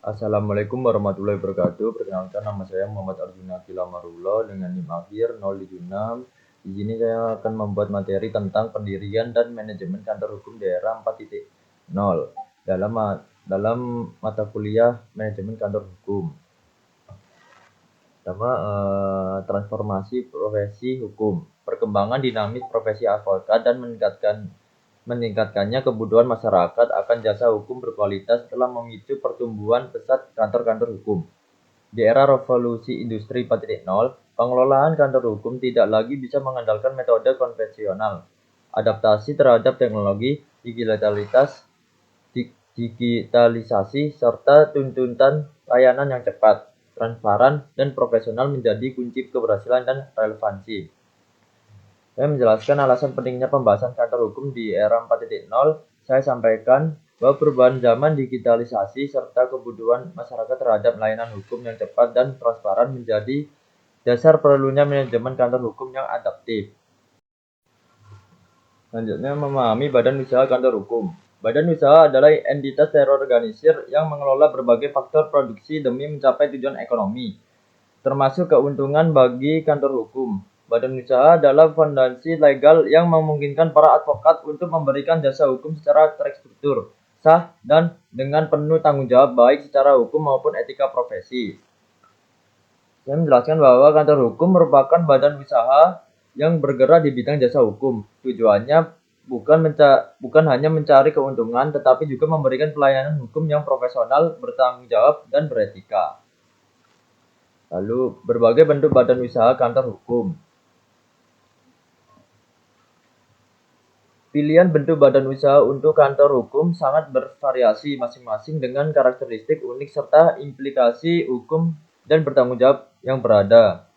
Assalamualaikum warahmatullahi wabarakatuh. Perkenalkan, nama saya Muhammad Arjuna Kilamarullah dengan NIM akhir 076. Di sini saya akan membuat materi tentang pendirian dan manajemen kantor hukum daerah 4.0 dalam mata kuliah manajemen kantor hukum. Pertama, transformasi profesi hukum, perkembangan dinamis profesi advokat dan meningkatkannya kebutuhan masyarakat akan jasa hukum berkualitas telah memicu pertumbuhan pesat kantor-kantor hukum. Di era revolusi industri 4.0, pengelolaan kantor hukum tidak lagi bisa mengandalkan metode konvensional. Adaptasi terhadap teknologi, digitalisasi, serta tuntutan layanan yang cepat, transparan, dan profesional menjadi kunci keberhasilan dan relevansi. Saya menjelaskan alasan pentingnya pembahasan kantor hukum di era 4.0. Saya sampaikan bahwa perubahan zaman, digitalisasi, serta kebutuhan masyarakat terhadap layanan hukum yang cepat dan transparan menjadi dasar perlunya manajemen kantor hukum yang adaptif. Selanjutnya, memahami badan usaha kantor hukum. Badan usaha adalah entitas terorganisir yang mengelola berbagai faktor produksi demi mencapai tujuan ekonomi, termasuk keuntungan bagi kantor hukum. Badan usaha adalah fondasi legal yang memungkinkan para advokat untuk memberikan jasa hukum secara terstruktur, sah, dan dengan penuh tanggung jawab baik secara hukum maupun etika profesi. Saya menjelaskan bahwa kantor hukum merupakan badan usaha yang bergerak di bidang jasa hukum. Tujuannya bukan hanya mencari keuntungan, tetapi juga memberikan pelayanan hukum yang profesional, bertanggung jawab, dan beretika. Lalu, berbagai bentuk badan usaha kantor hukum. Pilihan bentuk badan usaha untuk kantor hukum sangat bervariasi masing-masing dengan karakteristik unik serta implikasi hukum dan bertanggung jawab yang berada.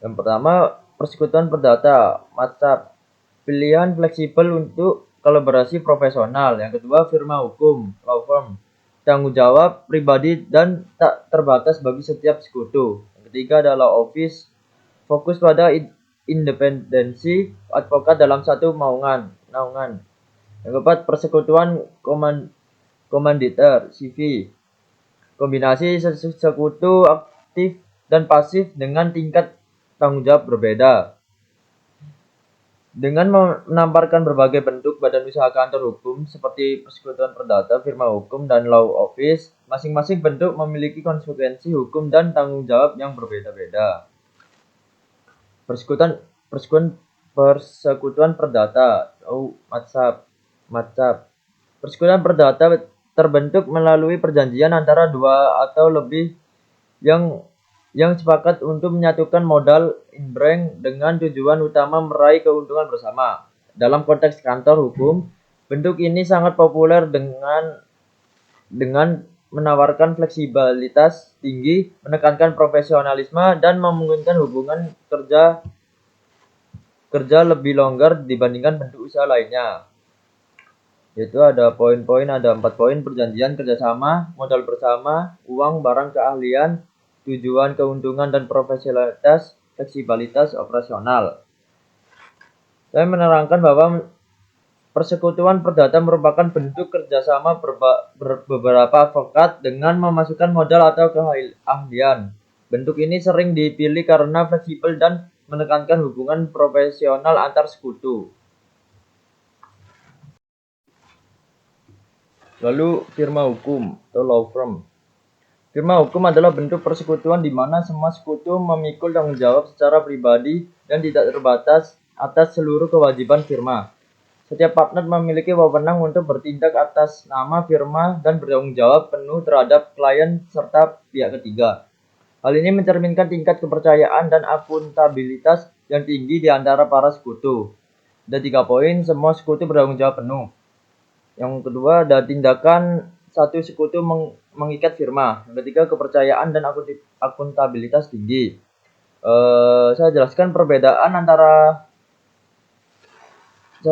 Yang pertama, persekutuan perdata, matsab. Pilihan fleksibel untuk kolaborasi profesional. Yang kedua, firma hukum, law firm. Tanggung jawab pribadi dan tak terbatas bagi setiap sekutu. Yang ketiga adalah office, fokus pada independensi advokat dalam satu naungan. Yang keempat, persekutuan komanditer, CV. Kombinasi sekutu aktif dan pasif dengan tingkat tanggung jawab berbeda. Dengan menamparkan berbagai bentuk badan usaha kantor hukum seperti persekutuan perdata, firma hukum, dan law office, masing-masing bentuk memiliki konsekuensi hukum dan tanggung jawab yang berbeda-beda. Persekutuan perdata atau matsab. Persekutuan perdata terbentuk melalui perjanjian antara dua atau lebih yang sepakat untuk menyatukan modal inbreng dengan tujuan utama meraih keuntungan bersama. Dalam konteks kantor hukum, bentuk ini sangat populer dengan menawarkan fleksibilitas tinggi, menekankan profesionalisme, dan memungkinkan hubungan kerja lebih longgar dibandingkan bentuk usaha lainnya. Yaitu ada 4 poin: perjanjian kerjasama, modal bersama, uang, barang, keahlian, tujuan, keuntungan, dan profesionalitas, fleksibilitas operasional. Saya menerangkan bahwa persekutuan perdata merupakan bentuk kerjasama beberapa advokat dengan memasukkan modal atau keahlian. Bentuk ini sering dipilih karena fleksibel dan menekankan hubungan profesional antar sekutu. Lalu, firma hukum atau law firm. Firma hukum adalah bentuk persekutuan di mana semua sekutu memikul tanggung jawab secara pribadi dan tidak terbatas atas seluruh kewajiban firma. Setiap partner memiliki wewenang untuk bertindak atas nama firma dan bertanggung jawab penuh terhadap klien serta pihak ketiga. Hal ini mencerminkan tingkat kepercayaan dan akuntabilitas yang tinggi di antara para sekutu. Ada 3 poin, semua sekutu bertanggung jawab penuh. Yang kedua, ada tindakan satu sekutu mengikat firma. Yang ketiga, kepercayaan dan akuntabilitas tinggi. Saya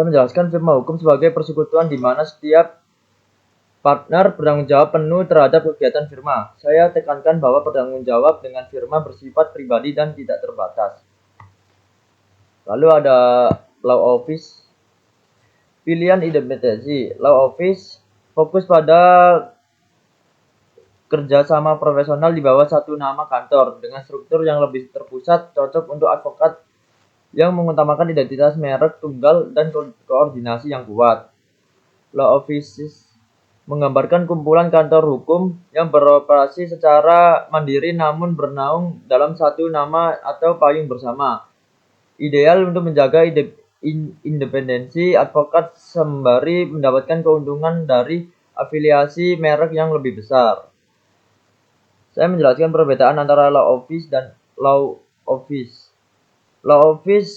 menjelaskan firma hukum sebagai persekutuan di mana setiap partner bertanggung jawab penuh terhadap kegiatan firma. Saya tekankan bahwa bertanggung jawab dengan firma bersifat pribadi dan tidak terbatas. Lalu ada law office. Pilihan independensi. Law office fokus pada kerja sama profesional di bawah satu nama kantor dengan struktur yang lebih terpusat, cocok untuk advokat yang mengutamakan identitas merek tunggal dan koordinasi yang kuat. Law offices menggambarkan kumpulan kantor hukum yang beroperasi secara mandiri namun bernaung dalam satu nama atau payung bersama. Ideal untuk menjaga independensi advokat sembari mendapatkan keuntungan dari afiliasi merek yang lebih besar. Saya menjelaskan perbedaan antara law office dan law office. Law office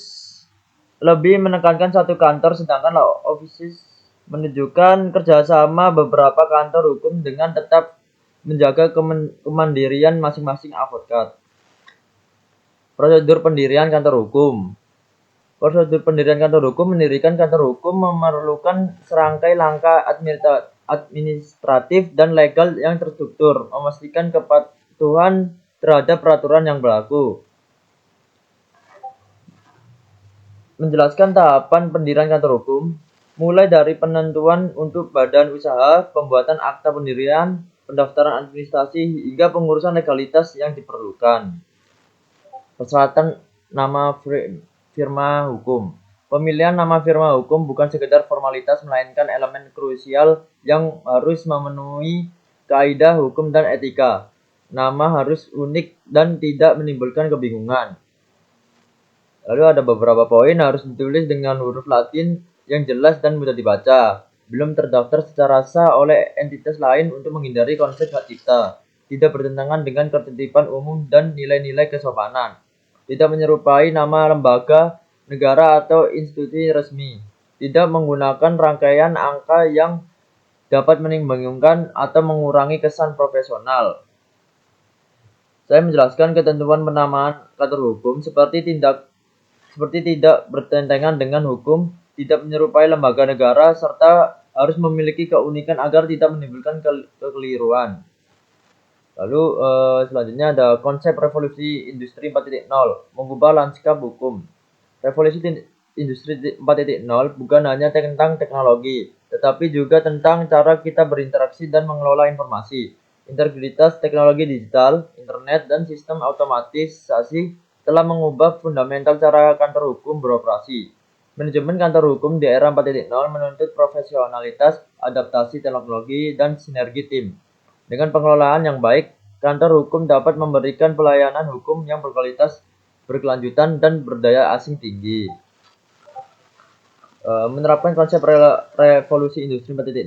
lebih menekankan satu kantor, sedangkan law offices menunjukkan kerjasama beberapa kantor hukum dengan tetap menjaga kemandirian masing-masing advokat. Prosedur pendirian kantor hukum. Prosedur pendirian kantor hukum mendirikan kantor hukum memerlukan serangkai langkah administratif dan legal yang terstruktur, memastikan kepatuhan terhadap peraturan yang berlaku. Menjelaskan tahapan pendirian kantor hukum, mulai dari penentuan untuk badan usaha, pembuatan akta pendirian, pendaftaran administrasi, hingga pengurusan legalitas yang diperlukan. Persyaratan nama firma hukum. Pemilihan nama firma hukum bukan sekedar formalitas, melainkan elemen krusial yang harus memenuhi kaidah hukum dan etika. Nama harus unik dan tidak menimbulkan kebingungan. Lalu ada beberapa poin harus ditulis dengan huruf Latin yang jelas dan mudah dibaca. Belum terdaftar secara sah oleh entitas lain untuk menghindari konflik hak cipta. Tidak bertentangan dengan ketertiban umum dan nilai-nilai kesopanan. Tidak menyerupai nama lembaga, negara, atau institusi resmi. Tidak menggunakan rangkaian angka yang dapat membingungkan atau mengurangi kesan profesional. Saya menjelaskan ketentuan penamaan kantor hukum seperti tidak bertentangan dengan hukum, tidak menyerupai lembaga negara, serta harus memiliki keunikan agar tidak menimbulkan kekeliruan. Lalu selanjutnya ada konsep revolusi industri 4.0, mengubah lanskap hukum. Revolusi industri 4.0 bukan hanya tentang teknologi, tetapi juga tentang cara kita berinteraksi dan mengelola informasi. Integritas teknologi digital, internet, dan sistem otomatisasi telah mengubah fundamental cara kantor hukum beroperasi. Manajemen kantor hukum di era 4.0 menuntut profesionalitas, adaptasi teknologi, dan sinergi tim. Dengan pengelolaan yang baik, kantor hukum dapat memberikan pelayanan hukum yang berkualitas, berkelanjutan, dan berdaya asing tinggi. Menerapkan konsep revolusi industri 4.0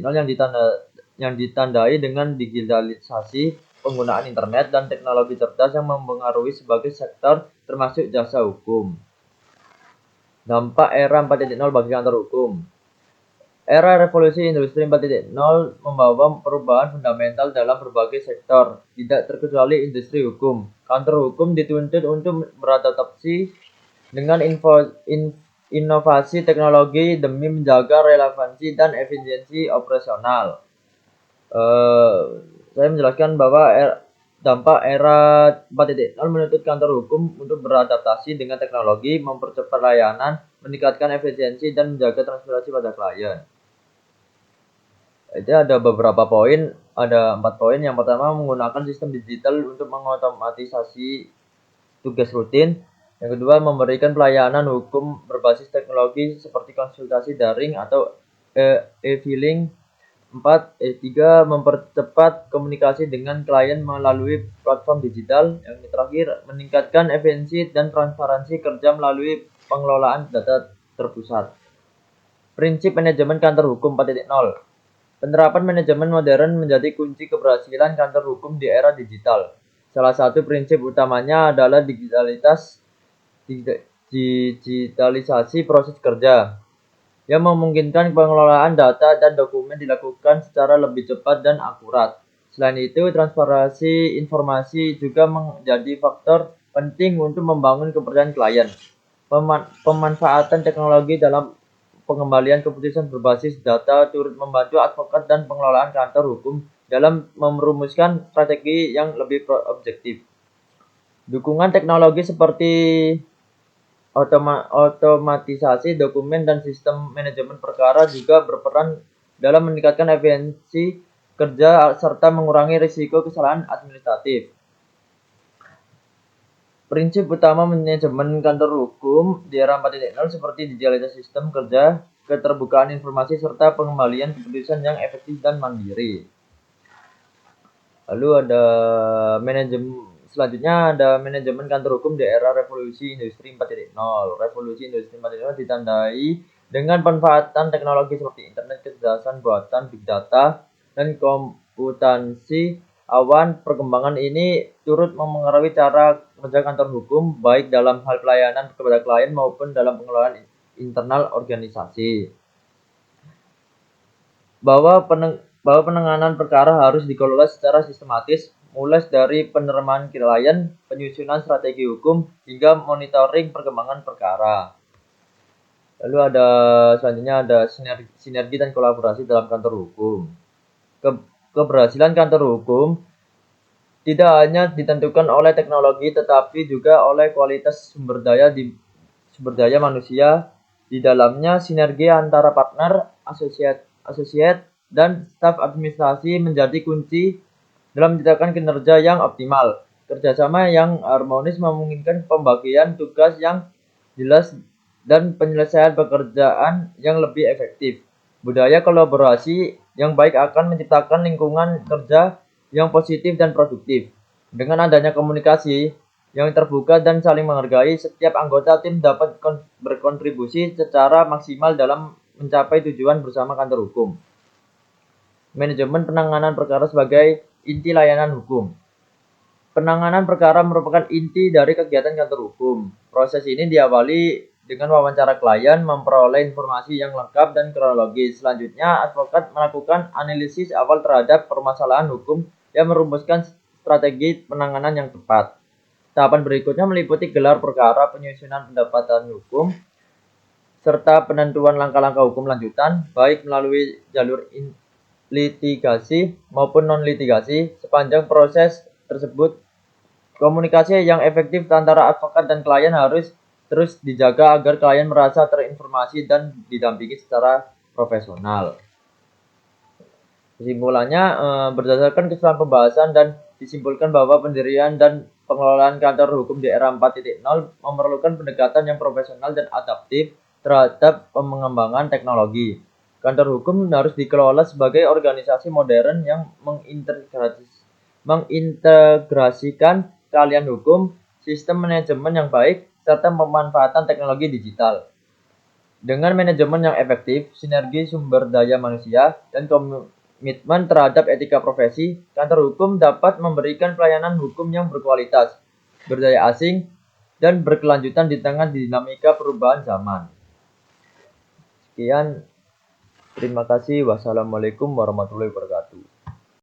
yang ditandai dengan digitalisasi, penggunaan internet, dan teknologi cerdas yang mempengaruhi sebagai sektor termasuk jasa hukum. Dampak era 4.0 bagi kantor hukum. Era revolusi industri 4.0 membawa perubahan fundamental dalam berbagai sektor, tidak terkecuali industri hukum. Kantor hukum dituntut untuk beradaptasi dengan inovasi teknologi demi menjaga relevansi dan efisiensi operasional. Saya menjelaskan bahwa dampak era 4.0 menuntut kantor hukum untuk beradaptasi dengan teknologi, mempercepat layanan, meningkatkan efisiensi, dan menjaga transparansi pada klien. Itu ada beberapa poin, ada 4 poin. Yang pertama, menggunakan sistem digital untuk mengotomatisasi tugas rutin. Yang kedua, memberikan pelayanan hukum berbasis teknologi seperti konsultasi daring atau e-filing. 3. Mempercepat komunikasi dengan klien melalui platform digital. Yang terakhir, meningkatkan efisiensi dan transparansi kerja melalui pengelolaan data terpusat. Prinsip manajemen kantor hukum 4.0. Penerapan manajemen modern menjadi kunci keberhasilan kantor hukum di era digital. Salah satu prinsip utamanya adalah digitalisasi proses kerja, yang memungkinkan pengelolaan data dan dokumen dilakukan secara lebih cepat dan akurat. Selain itu, transparansi informasi juga menjadi faktor penting untuk membangun kepercayaan klien. Pemanfaatan teknologi dalam pengembalian keputusan berbasis data turut membantu advokat dan pengelolaan kantor hukum dalam merumuskan strategi yang lebih objektif. Dukungan teknologi seperti otomatisasi dokumen dan sistem manajemen perkara juga berperan dalam meningkatkan efisiensi kerja serta mengurangi risiko kesalahan administratif. Prinsip utama manajemen kantor hukum di era 4.0 seperti digitalisasi sistem kerja, keterbukaan informasi, serta pengembalian keputusan yang efektif dan mandiri. Lalu ada selanjutnya ada manajemen kantor hukum di era revolusi industri 4.0. Revolusi industri 4.0 ditandai dengan pemanfaatan teknologi seperti internet, kecerdasan buatan, big data, dan komputansi awan. Perkembangan ini turut mempengaruhi cara kerja kantor hukum, baik dalam hal pelayanan kepada klien maupun dalam pengelolaan internal organisasi. Bahwa penanganan perkara harus dikelola secara sistematis, mulai dari penerimaan klien, penyusunan strategi hukum, hingga monitoring perkembangan perkara. Lalu selanjutnya ada sinergi dan kolaborasi dalam kantor hukum. Keberhasilan kantor hukum tidak hanya ditentukan oleh teknologi, tetapi juga oleh kualitas sumber daya manusia di dalamnya. Sinergi antara partner, asosiat, dan staf administrasi menjadi kunci dalam menciptakan kinerja yang optimal. Kerjasama yang harmonis memungkinkan pembagian tugas yang jelas dan penyelesaian pekerjaan yang lebih efektif. Budaya kolaborasi yang baik akan menciptakan lingkungan kerja yang positif dan produktif. Dengan adanya komunikasi yang terbuka dan saling menghargai, setiap anggota tim dapat berkontribusi secara maksimal dalam mencapai tujuan bersama kantor hukum. Manajemen penanganan perkara sebagai inti layanan hukum. Penanganan perkara merupakan inti dari kegiatan kantor hukum. Proses ini diawali dengan wawancara klien, memperoleh informasi yang lengkap dan kronologis. Selanjutnya, advokat melakukan analisis awal terhadap permasalahan hukum yang merumuskan strategi penanganan yang tepat. Tahapan berikutnya meliputi gelar perkara, penyusunan pendapatan hukum, serta penentuan langkah-langkah hukum lanjutan, baik melalui jalur litigasi maupun non-litigasi. Sepanjang proses tersebut, komunikasi yang efektif antara advokat dan klien harus terus dijaga agar klien merasa terinformasi dan didampingi secara profesional. Kesimpulannya, berdasarkan keseluruhan pembahasan dan disimpulkan bahwa pendirian dan pengelolaan kantor hukum di era 4.0 memerlukan pendekatan yang profesional dan adaptif terhadap pengembangan teknologi. Kantor hukum harus dikelola sebagai organisasi modern yang mengintegrasikan keahlian hukum, sistem manajemen yang baik, serta pemanfaatan teknologi digital. Dengan manajemen yang efektif, sinergi sumber daya manusia, dan komitmen terhadap etika profesi, kantor hukum dapat memberikan pelayanan hukum yang berkualitas, berdaya asing, dan berkelanjutan di tengah dinamika perubahan zaman. Sekian. Terima kasih. Wassalamualaikum warahmatullahi wabarakatuh.